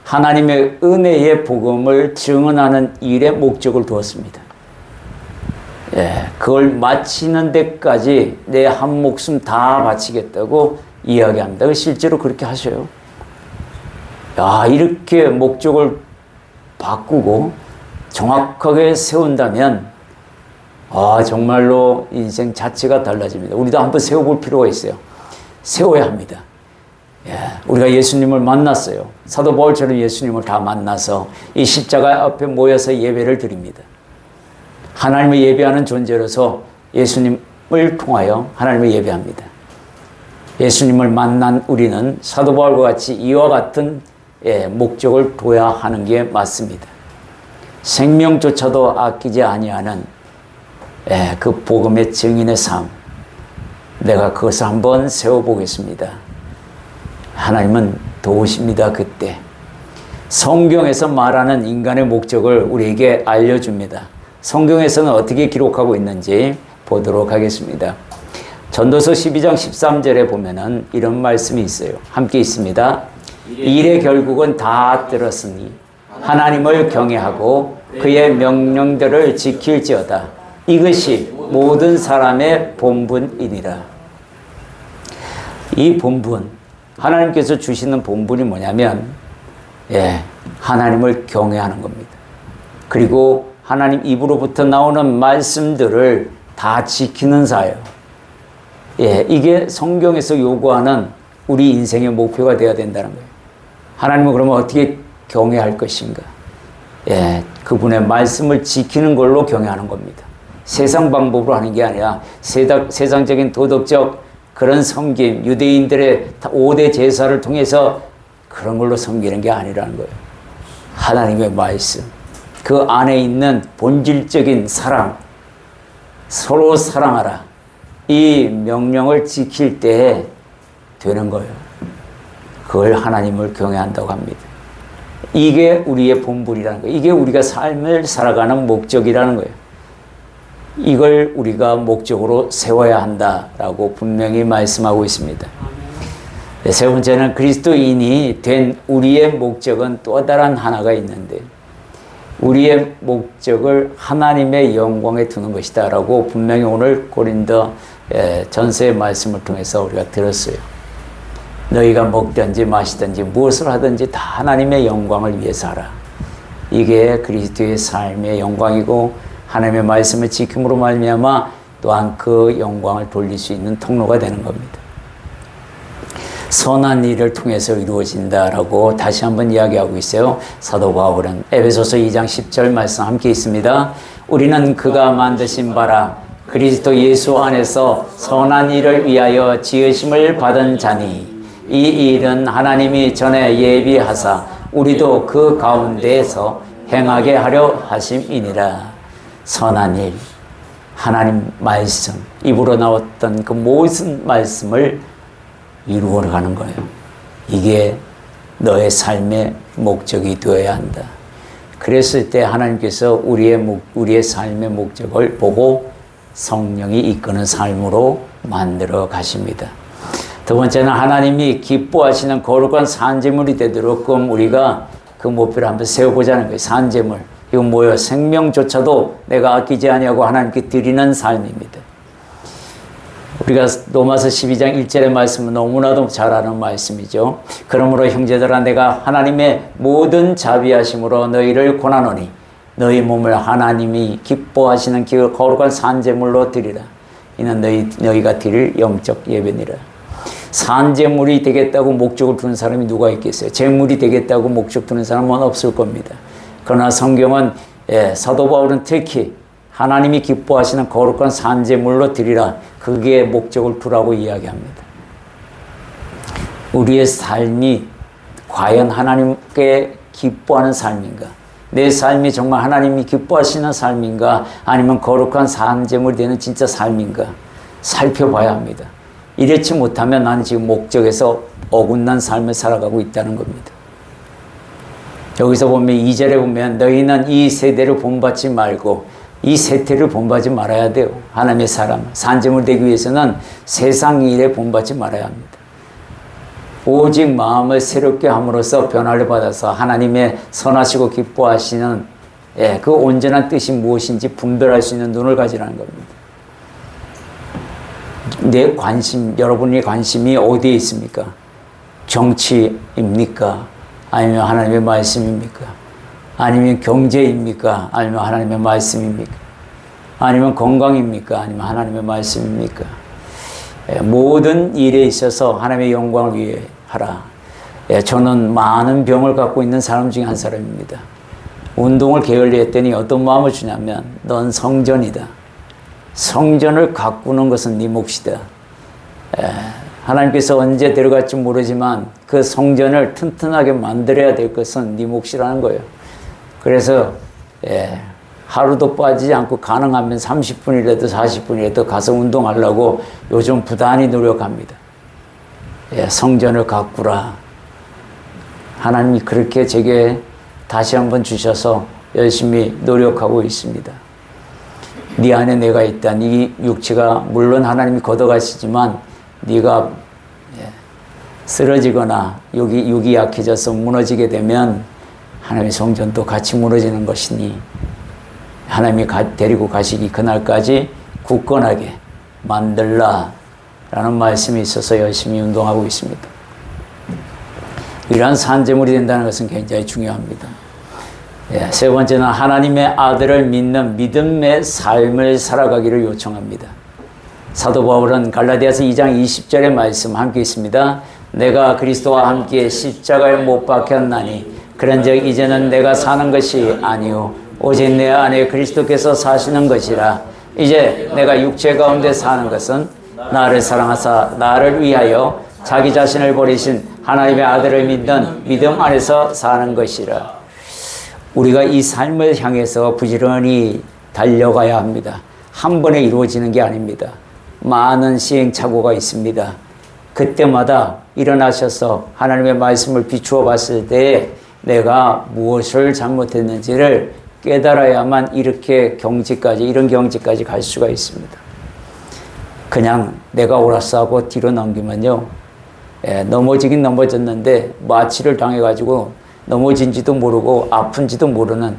하나님의 은혜의 복음을 증언하는 일에 목적을 두었습니다. 그걸 마치는 데까지 내 한 목숨 다 바치겠다고 이야기합니다. 실제로 그렇게 하셔요. 이렇게 목적을 바꾸고 정확하게 세운다면 정말로 인생 자체가 달라집니다. 우리도 한번 세워볼 필요가 있어요. 세워야 합니다. 우리가 예수님을 만났어요. 사도 바울처럼 예수님을 다 만나서 이 십자가 앞에 모여서 예배를 드립니다. 하나님을 예배하는 존재로서 예수님을 통하여 하나님을 예배합니다. 예수님을 만난 우리는 사도 바울과 같이 이와 같은 목적을 둬야 하는 게 맞습니다. 생명조차도 아끼지 아니하는 그 복음의 증인의 삶, 내가 그것을 한번 세워보겠습니다. 하나님은 도우십니다. 그때 성경에서 말하는 인간의 목적을 우리에게 알려줍니다. 성경에서는 어떻게 기록하고 있는지 보도록 하겠습니다. 전도서 12장 13절에 보면은 이런 말씀이 있어요. 함께 있습니다. 일의 결국은 다 들었으니 하나님을 경외하고 그의 명령들을 지킬지어다. 이것이 모든 사람의 본분이니라. 이 본분, 하나님께서 주시는 본분이 뭐냐면 하나님을 경외하는 겁니다. 그리고 하나님 입으로부터 나오는 말씀들을 다 지키는 사예요. 이게 성경에서 요구하는 우리 인생의 목표가 되어야 된다는 거예요. 하나님은 그러면 어떻게 경외할 것인가? 그분의 말씀을 지키는 걸로 경외하는 겁니다. 세상 방법으로 하는 게 아니라 세상적인 도덕적 그런 섬김, 유대인들의 5대 제사를 통해서 그런 걸로 섬기는 게 아니라는 거예요. 하나님의 말씀, 그 안에 있는 본질적인 사랑, 서로 사랑하라. 이 명령을 지킬 때 되는 거예요. 그걸 하나님을 경외한다고 합니다. 이게 우리의 본분이라는 거예요. 이게 우리가 삶을 살아가는 목적이라는 거예요. 이걸 우리가 목적으로 세워야 한다라고 분명히 말씀하고 있습니다. 세 번째는 그리스도인이 된 우리의 목적은 또 다른 하나가 있는데 우리의 목적을 하나님의 영광에 두는 것이다 라고 분명히 오늘 고린도 전서의 말씀을 통해서 우리가 들었어요. 너희가 먹든지 마시든지 무엇을 하든지 다 하나님의 영광을 위해서 하라. 이게 그리스도의 삶의 영광이고 하나님의 말씀을 지킴으로 말미암아 또한 그 영광을 돌릴 수 있는 통로가 되는 겁니다. 선한 일을 통해서 이루어진다라고 다시 한번 이야기하고 있어요. 사도 바울은 에베소서 2장 10절 말씀 함께 있습니다. 우리는 그가 만드신 바라 그리스도 예수 안에서 선한 일을 위하여 지으심을 받은 자니 이 일은 하나님이 전에 예비하사 우리도 그 가운데에서 행하게 하려 하심이니라. 선한 일, 하나님 말씀, 입으로 나왔던 그 모든 말씀을 이루어가는 거예요. 이게 너의 삶의 목적이 되어야 한다. 그랬을 때 하나님께서 우리의 삶의 목적을 보고 성령이 이끄는 삶으로 만들어 가십니다. 두 번째는 하나님이 기뻐하시는 거룩한 산제물이 되도록 우리가 그 목표를 한번 세워보자는 거예요. 산제물. 이건 뭐예요? 생명조차도 내가 아끼지 아니하고 하나님께 드리는 삶입니다. 우리가 로마서 12장 1절의 말씀은 너무나도 잘 아는 말씀이죠. 그러므로 형제들아 내가 하나님의 모든 자비하심으로 너희를 권하노니 너희 몸을 하나님이 기뻐하시는 거룩한 산제물로 드리라. 이는 너희가 드릴 영적 예배니라. 산제물이 되겠다고 목적을 두는 사람이 누가 있겠어요? 제물이 되겠다고 목적 두는 사람은 없을 겁니다. 그러나 성경은 사도 바울은 특히 하나님이 기뻐하시는 거룩한 산제물로 드리라. 그게 목적을 두라고 이야기합니다. 우리의 삶이 과연 하나님께 기뻐하는 삶인가? 내 삶이 정말 하나님이 기뻐하시는 삶인가? 아니면 거룩한 산제물이 되는 진짜 삶인가? 살펴봐야 합니다. 이렇지 못하면 나는 지금 목적에서 어긋난 삶을 살아가고 있다는 겁니다. 여기서 보면 2절에 보면 너희는 이 세대를 본받지 말고 이 세태를 본받지 말아야 돼요. 하나님의 사람, 산제물 되기 위해서는 세상 일에 본받지 말아야 합니다. 오직 마음을 새롭게 함으로써 변화를 받아서 하나님의 선하시고 기뻐하시는 그 온전한 뜻이 무엇인지 분별할 수 있는 눈을 가지라는 겁니다. 내 관심, 여러분의 관심이 어디에 있습니까? 정치입니까? 아니면 하나님의 말씀입니까? 아니면 경제입니까? 아니면 하나님의 말씀입니까? 아니면 건강입니까? 아니면 하나님의 말씀입니까? 모든 일에 있어서 하나님의 영광을 위해 하라. 저는 많은 병을 갖고 있는 사람 중에 한 사람입니다. 운동을 게을리 했더니 어떤 마음을 주냐면 넌 성전이다. 성전을 가꾸는 것은 네 몫이다. 하나님께서 언제 데려갈지 모르지만 그 성전을 튼튼하게 만들어야 될 것은 네 몫이라는 거예요. 그래서 하루도 빠지지 않고 가능하면 30분이라도 40분이라도 가서 운동하려고 요즘 부단히 노력합니다. 성전을 가꾸라. 하나님이 그렇게 제게 다시 한번 주셔서 열심히 노력하고 있습니다. 네 안에 내가 있다. 네 육체가 물론 하나님이 걷어가시지만 네가 쓰러지거나 육이 약해져서 무너지게 되면 하나님의 성전도 같이 무너지는 것이니 하나님이 데리고 가시기 그날까지 굳건하게 만들라 라는 말씀이 있어서 열심히 운동하고 있습니다. 이러한 산제물이 된다는 것은 굉장히 중요합니다. 세 번째는 하나님의 아들을 믿는 믿음의 삶을 살아가기를 요청합니다. 사도 바울은 갈라디아서 2장 20절의 말씀 함께 있습니다. 내가 그리스도와 함께 십자가에 못 박혔나니 그런즉 이제는 내가 사는 것이 아니요 오직 내 안에 그리스도께서 사시는 것이라. 이제 내가 육체 가운데 사는 것은 나를 사랑하사 나를 위하여 자기 자신을 버리신 하나님의 아들을 믿는 믿음 안에서 사는 것이라. 우리가 이 삶을 향해서 부지런히 달려가야 합니다. 한 번에 이루어지는 게 아닙니다. 많은 시행착오가 있습니다. 그때마다 일어나셔서 하나님의 말씀을 비추어 봤을 때 내가 무엇을 잘못했는지를 깨달아야만 이런 경지까지 갈 수가 있습니다. 그냥 내가 옳았어 하고 뒤로 넘기면요, 넘어지긴 넘어졌는데 마취를 당해가지고 넘어진지도 모르고 아픈지도 모르는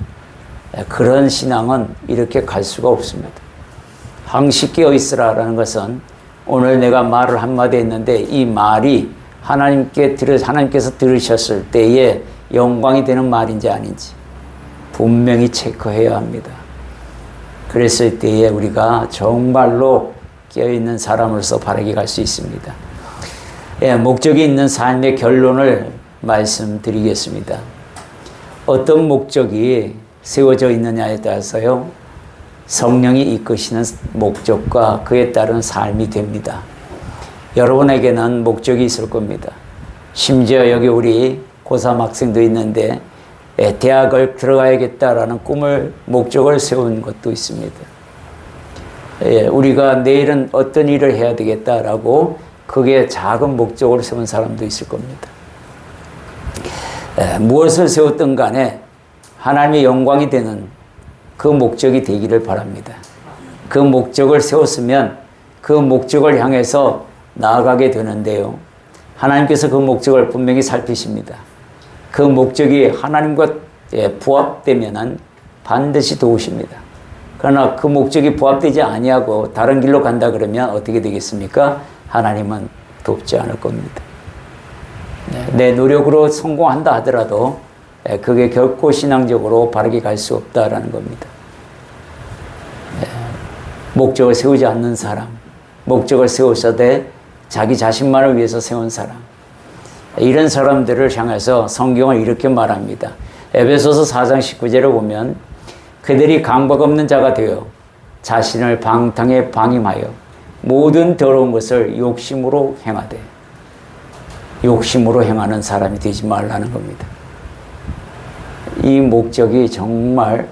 그런 신앙은 이렇게 갈 수가 없습니다. 항시 깨어 있으라라는 것은 오늘 내가 말을 한마디 했는데 이 말이 하나님께서 들으셨을 때에 영광이 되는 말인지 아닌지 분명히 체크해야 합니다. 그랬을 때에 우리가 정말로 깨어있는 사람으로서 바르게 갈 수 있습니다. 목적이 있는 삶의 결론을 말씀드리겠습니다. 어떤 목적이 세워져 있느냐에 따라서요, 성령이 이끄시는 목적과 그에 따른 삶이 됩니다. 여러분에게는 목적이 있을 겁니다. 심지어 여기 우리 고3 학생도 있는데 대학을 들어가야겠다라는 목적을 세운 것도 있습니다. 우리가 내일은 어떤 일을 해야 되겠다라고 그게 작은 목적을 세운 사람도 있을 겁니다. 무엇을 세웠든 간에 하나님의 영광이 되는 그 목적이 되기를 바랍니다. 그 목적을 세웠으면 그 목적을 향해서 나아가게 되는데요. 하나님께서 그 목적을 분명히 살피십니다. 그 목적이 하나님과 부합되면은 반드시 도우십니다. 그러나 그 목적이 부합되지 아니하고 다른 길로 간다 그러면 어떻게 되겠습니까? 하나님은 돕지 않을 겁니다. 내 노력으로 성공한다 하더라도 그게 결코 신앙적으로 바르게 갈 수 없다라는 겁니다. 목적을 세우지 않는 사람, 목적을 세우서되 자기 자신만을 위해서 세운 사람, 이런 사람들을 향해서 성경은 이렇게 말합니다. 에베소서 4장 19절을 보면 그들이 강박 없는 자가 되어 자신을 방탕에 방임하여 모든 더러운 것을 욕심으로 행하되, 욕심으로 행하는 사람이 되지 말라는 겁니다. 이 목적이 정말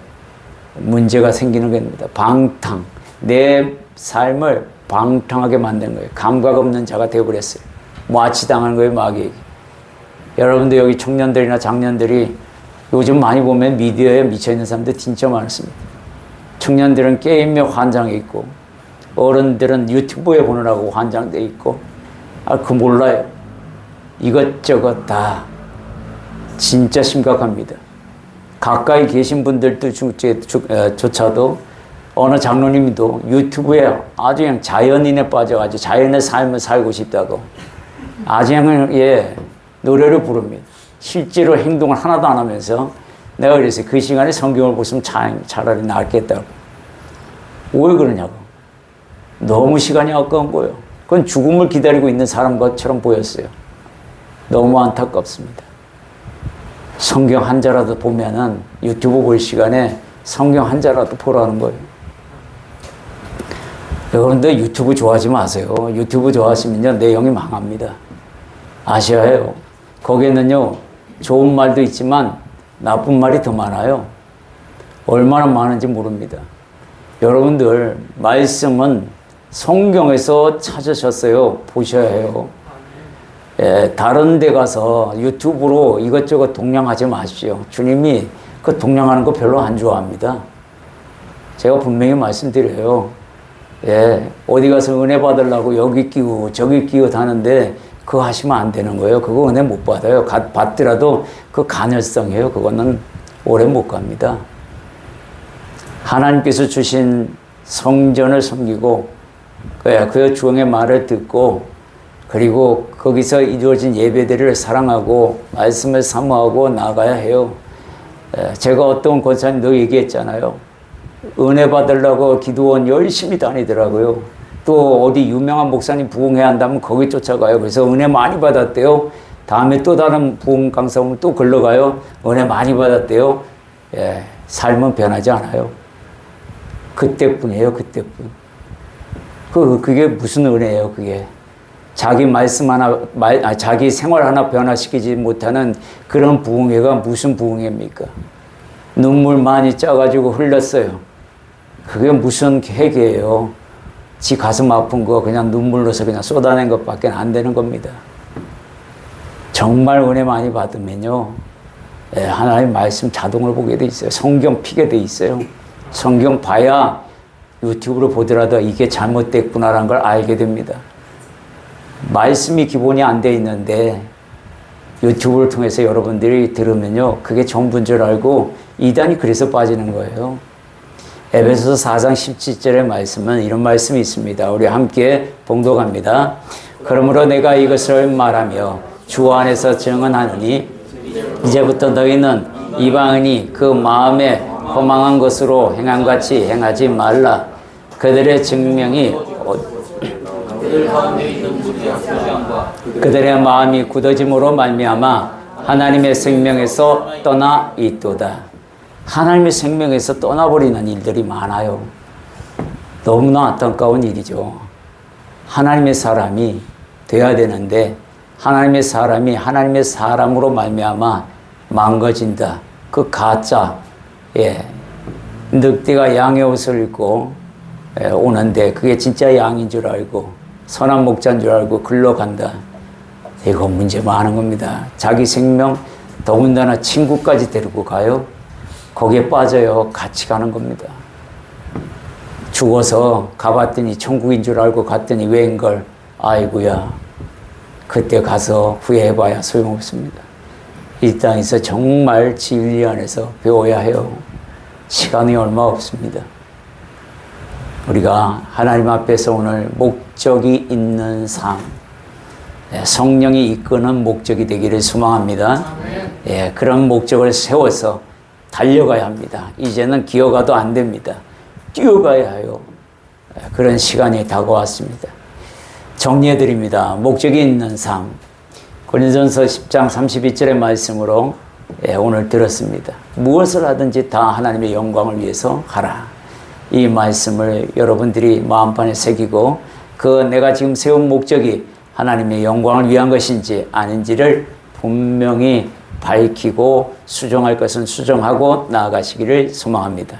문제가 생기는 겁니다. 방탕, 내 삶을 방탕하게 만드는 거예요. 감각 없는 자가 되어버렸어요. 마취당하는 거예요, 마귀에게. 여러분들 여기 청년들이나 장년들이 요즘 많이 보면 미디어에 미쳐있는 사람들 진짜 많습니다. 청년들은 게임에 환장해 있고, 어른들은 유튜브에 보느라고 환장돼 있고, 그 몰라요. 이것저것 다 진짜 심각합니다. 가까이 계신 분들도 조차도 어느 장로님도 유튜브에 아주 그냥 자연인에 빠져가지고 자연의 삶을 살고 싶다고 아주 그냥 노래를 부릅니다. 실제로 행동을 하나도 안 하면서 내가 그랬어요. 그 시간에 성경을 보시면 차라리 낫겠다고. 왜 그러냐고. 너무 시간이 아까운 거예요. 그건 죽음을 기다리고 있는 사람 것처럼 보였어요. 너무 안타깝습니다. 성경 한 자라도 보면은 유튜브 볼 시간에 성경 한 자라도 보라는 거예요. 여러분들 유튜브 좋아하지 마세요. 유튜브 좋아하시면요 내용이 망합니다. 아셔야 해요. 거기에는요 좋은 말도 있지만 나쁜 말이 더 많아요. 얼마나 많은지 모릅니다. 여러분들 말씀은 성경에서 찾으셨어요. 보셔야 해요. 다른 데 가서 유튜브로 이것저것 동냥하지 마십시오. 주님이 그 동냥하는 거 별로 안 좋아합니다. 제가 분명히 말씀드려요. 어디 가서 은혜 받으려고 여기 끼고 저기 끼고 다는데 그거 하시면 안 되는 거예요. 그거 은혜 못 받아요. 받더라도 그 간헐성이에요. 그거는 오래 못 갑니다. 하나님께서 주신 성전을 섬기고 그 주왕의 말을 듣고 그리고 거기서 이루어진 예배들을 사랑하고 말씀을 사모하고 나가야 해요. 제가 어떤 권사님도 얘기했잖아요. 은혜 받으려고 기도원 열심히 다니더라고요. 또 어디 유명한 목사님 부흥해야 한다면 거기 쫓아가요. 그래서 은혜 많이 받았대요. 다음에 또 다른 부흥 강사 오면 또 걸러가요. 은혜 많이 받았대요. 삶은 변하지 않아요. 그때뿐이에요. 그때뿐. 그게 무슨 은혜예요. 그게. 자기 말씀 하나, 자기 생활 하나 변화시키지 못하는 그런 부흥회가 무슨 부흥회입니까? 눈물 많이 짜가지고 흘렸어요. 그게 무슨 회개예요? 지 가슴 아픈 거 그냥 눈물로서 그냥 쏟아낸 것밖에 안 되는 겁니다. 정말 은혜 많이 받으면요. 하나님 말씀 자동으로 보게 돼 있어요. 성경 피게 돼 있어요. 성경 봐야 유튜브로 보더라도 이게 잘못됐구나라는 걸 알게 됩니다. 말씀이 기본이 안 돼 있는데 유튜브를 통해서 여러분들이 들으면요. 그게 전부인 줄 알고 이단이 그래서 빠지는 거예요. 에베소서 4장 17절의 말씀은 이런 말씀이 있습니다. 우리 함께 봉독합니다. 그러므로 내가 이것을 말하며 주 안에서 증언하노니 이제부터 너희는 이방인이 그 마음에 허망한 것으로 행함같이 행하지 말라. 그들의 증명이 그들의 마음이 굳어짐으로 말미암아 하나님의 생명에서 떠나 있도다. 하나님의 생명에서 떠나버리는 일들이 많아요. 너무나 안타까운 일이죠. 하나님의 사람이 돼야 되는데 하나님의 사람이 하나님의 사람으로 말미암아 망가진다. 그 가짜, 늑대가 양의 옷을 입고 오는데 그게 진짜 양인 줄 알고 선한 목자인 줄 알고 글러간다. 이거 문제 많은 겁니다. 자기 생명 더군다나 친구까지 데리고 가요. 거기에 빠져요. 같이 가는 겁니다. 죽어서 가봤더니 천국인 줄 알고 갔더니 웬걸. 아이고야. 그때 가서 후회해봐야 소용없습니다. 이 땅에서 정말 진리 안에서 배워야 해요. 시간이 얼마 없습니다. 우리가 하나님 앞에서 오늘 목적이 있는 삶, 성령이 이끄는 목적이 되기를 소망합니다. 그런 목적을 세워서 달려가야 합니다. 이제는 기어가도 안 됩니다. 뛰어가야 해요. 그런 시간이 다가왔습니다. 정리해드립니다. 목적이 있는 삶. 고린도전서 10장 32절의 말씀으로 오늘 들었습니다. 무엇을 하든지 다 하나님의 영광을 위해서 하라. 이 말씀을 여러분들이 마음판에 새기고 그 내가 지금 세운 목적이 하나님의 영광을 위한 것인지 아닌지를 분명히 밝히고 수정할 것은 수정하고 나아가시기를 소망합니다.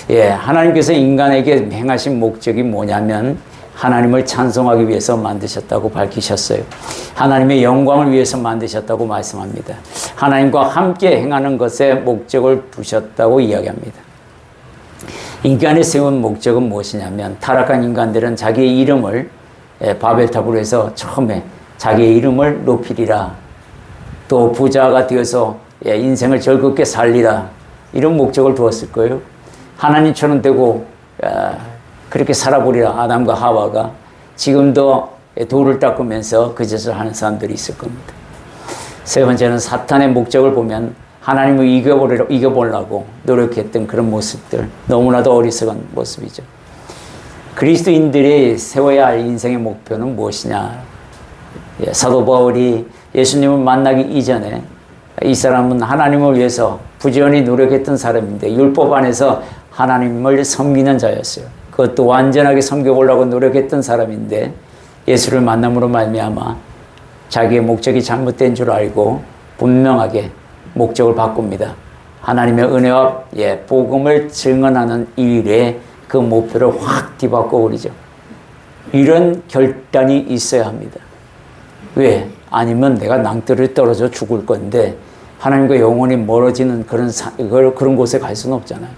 예, 하나님께서 인간에게 행하신 목적이 뭐냐면 하나님을 찬송하기 위해서 만드셨다고 밝히셨어요. 하나님의 영광을 위해서 만드셨다고 말씀합니다. 하나님과 함께 행하는 것에 목적을 두셨다고 이야기합니다. 인간이 세운 목적은 무엇이냐면 타락한 인간들은 자기의 이름을 바벨탑으로 해서 처음에 자기의 이름을 높이리라, 또 부자가 되어서 인생을 즐겁게 살리라, 이런 목적을 두었을 거예요. 하나님처럼 되고 그렇게 살아보리라, 아담과 하와가. 지금도 돌을 닦으면서 그 짓을 하는 사람들이 있을 겁니다. 세 번째는 사탄의 목적을 보면 하나님을 이겨보려고 노력했던 그런 모습들, 너무나도 어리석은 모습이죠. 그리스도인들이 세워야 할 인생의 목표는 무엇이냐? 사도 바울이 예수님을 만나기 이전에 이 사람은 하나님을 위해서 부지런히 노력했던 사람인데 율법 안에서 하나님을 섬기는 자였어요. 그것도 완전하게 섬겨보려고 노력했던 사람인데 예수를 만남으로 말미암아 자기의 목적이 잘못된 줄 알고 분명하게 목적을 바꿉니다. 하나님의 은혜와 복음을 증언하는 일에 그 목표를 확 뒤바꿔 버리죠. 이런 결단이 있어야 합니다. 왜? 아니면 내가 낭떠러지 떨어져 죽을 건데 하나님과 영원히 멀어지는 그런 곳에 갈 수는 없잖아요.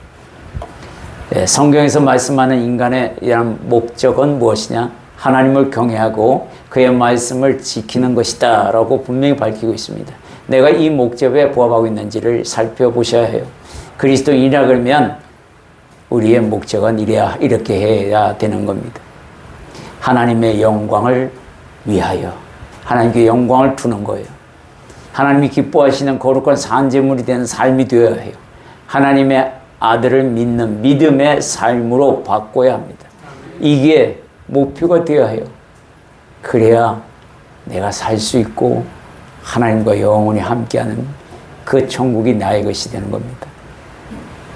성경에서 말씀하는 인간의 목적은 무엇이냐? 하나님을 경외하고 그의 말씀을 지키는 것이다 라고 분명히 밝히고 있습니다. 내가 이 목적에 부합하고 있는지를 살펴보셔야 해요. 그리스도인이라 그러면 우리의 목적은 이렇게 해야 되는 겁니다. 하나님의 영광을 위하여 하나님께 영광을 두는 거예요. 하나님이 기뻐하시는 거룩한 산제물이 되는 삶이 되어야 해요. 하나님의 아들을 믿는 믿음의 삶으로 바꿔야 합니다. 이게 목표가 되어야 해요. 그래야 내가 살 수 있고 하나님과 영원히 함께하는 그 천국이 나의 것이 되는 겁니다.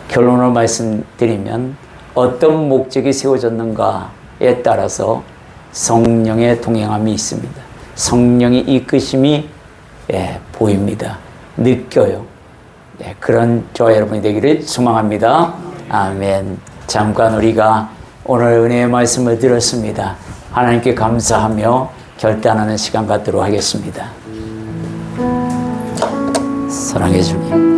결론을 말씀드리면 어떤 목적이 세워졌는가에 따라서 성령의 동행함이 있습니다. 성령의 이끄심이 보입니다. 느껴요. 그런 저와 여러분이 되기를 소망합니다. 아멘. 잠깐 우리가 오늘 은혜의 말씀을 들었습니다. 하나님께 감사하며 결단하는 시간 갖도록 하겠습니다. 사랑해 주님.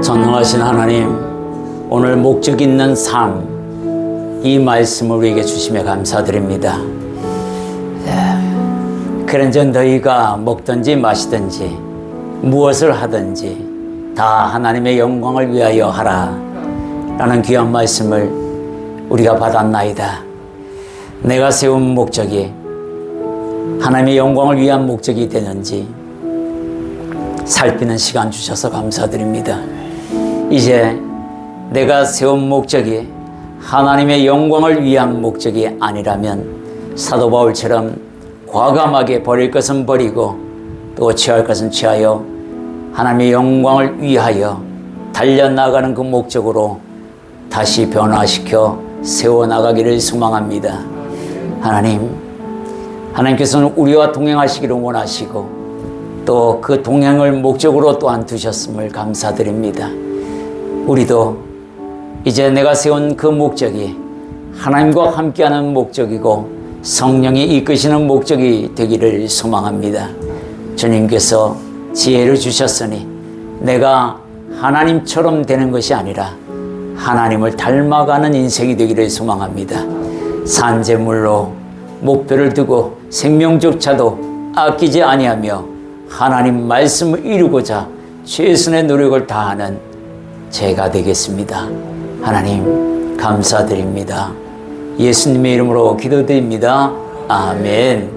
전능하신 하나님, 오늘 목적 있는 삶, 이 말씀을 우리에게 주시며 감사드립니다. 그런즉 너희가 먹든지 마시든지 무엇을 하든지 다 하나님의 영광을 위하여 하라 라는 귀한 말씀을 우리가 받았나이다. 내가 세운 목적이 하나님의 영광을 위한 목적이 되는지 살피는 시간 주셔서 감사드립니다. 이제 내가 세운 목적이 하나님의 영광을 위한 목적이 아니라면 사도 바울처럼 과감하게 버릴 것은 버리고 또 취할 것은 취하여 하나님의 영광을 위하여 달려나가는 그 목적으로 다시 변화시켜 세워나가기를 소망합니다. 하나님께서는 우리와 동행하시기를 원하시고 또 그 동행을 목적으로 또한 두셨음을 감사드립니다. 우리도 이제 내가 세운 그 목적이 하나님과 함께하는 목적이고 성령이 이끄시는 목적이 되기를 소망합니다. 주님께서 지혜를 주셨으니 내가 하나님처럼 되는 것이 아니라 하나님을 닮아가는 인생이 되기를 소망합니다. 산재물로 목표를 두고 생명조차도 아끼지 아니하며 하나님 말씀을 이루고자 최선의 노력을 다하는 제가 되겠습니다. 하나님 감사드립니다. 예수님의 이름으로 기도드립니다. 아멘.